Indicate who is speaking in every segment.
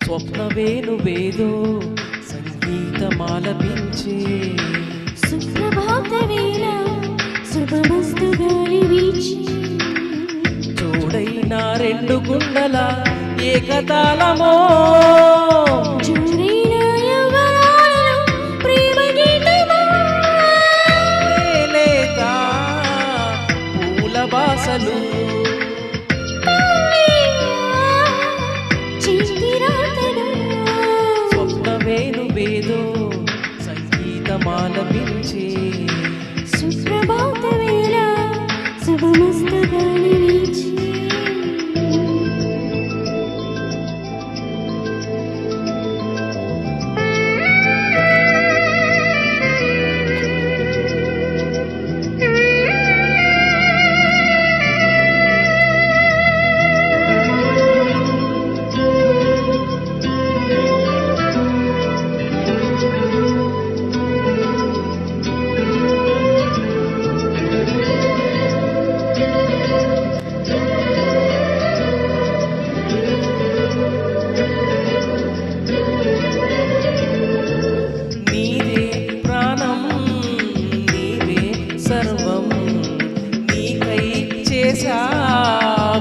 Speaker 1: స్వప్నవేణువేదో సంగీతమాలపించే
Speaker 2: సుప్రభాత వేళ శుభమస్తు గాలి వీచి
Speaker 1: చూడైన రెండు గుండల ఏకతాళమో
Speaker 2: జోరైన యవ్వనాలలో ప్రేమ గీతమో
Speaker 1: లేత పూల బాసలు స్వప్నవేణువేదో సంగీతమాలపించే
Speaker 2: సుప్రభాత వేళ శుభమస్తు గాలి వీచి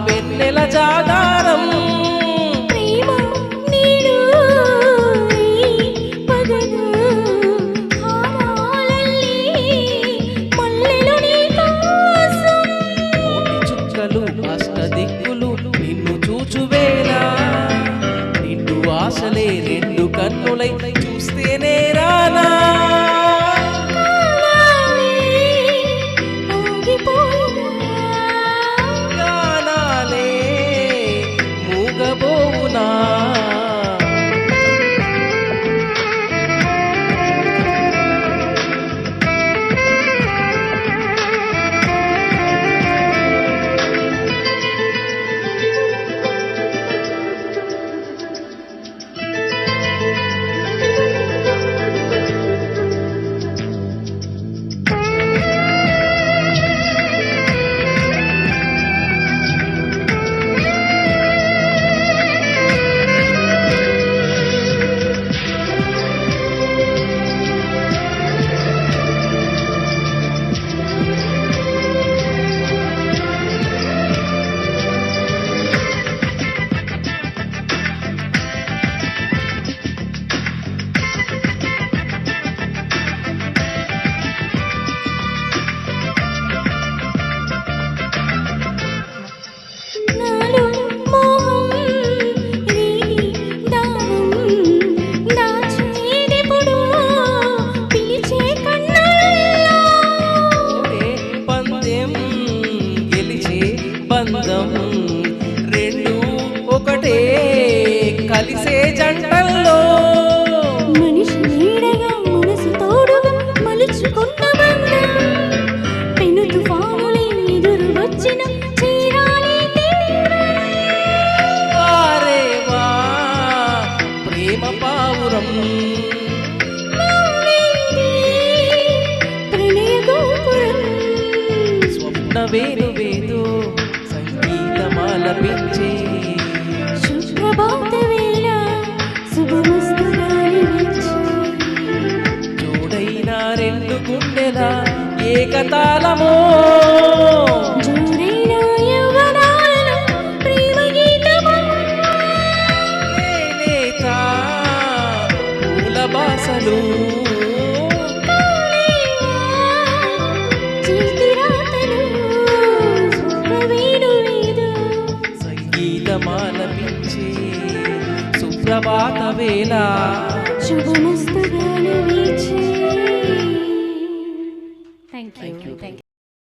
Speaker 1: వెన్నెల జాగారం
Speaker 2: ప్రేమ నీడు పగలు హారాలల్లి మల్లెలు నీ కోసం
Speaker 1: కోటి చుక్కలు అష్టదిక్కులు నిన్ను చూచువేళ నిండు ఆశలే రెండు కన్నులై చూస్తేనే రానా బంధం రెండు ఒకటే కలిసే జంటల్లో
Speaker 2: మనిషి నీడగా మనసు తోడుగా మలుచుకున్న బంధం పెను తుఫానులే ఎదురు వచ్చిన చేరాలి
Speaker 1: వారేవా ప్రేమ పావురం
Speaker 2: ప్రణయ గోపురం
Speaker 1: స్వప్నవేణువేదో సంగీతమాలపించే
Speaker 2: సుప్రభాత వేళ శుభమస్తు గాలి వీచి
Speaker 1: చూడైన రెండు గుండెల ఏకతాళమో
Speaker 2: జోరైన యవ్వనాలలో ప్రేమ గీతమో
Speaker 1: లేత పూల బాసలు సంగీతమాలపించే సుప్రభాత వేళ
Speaker 2: శుభమస్తు గాలి వీచి థ్యాంక్ యూ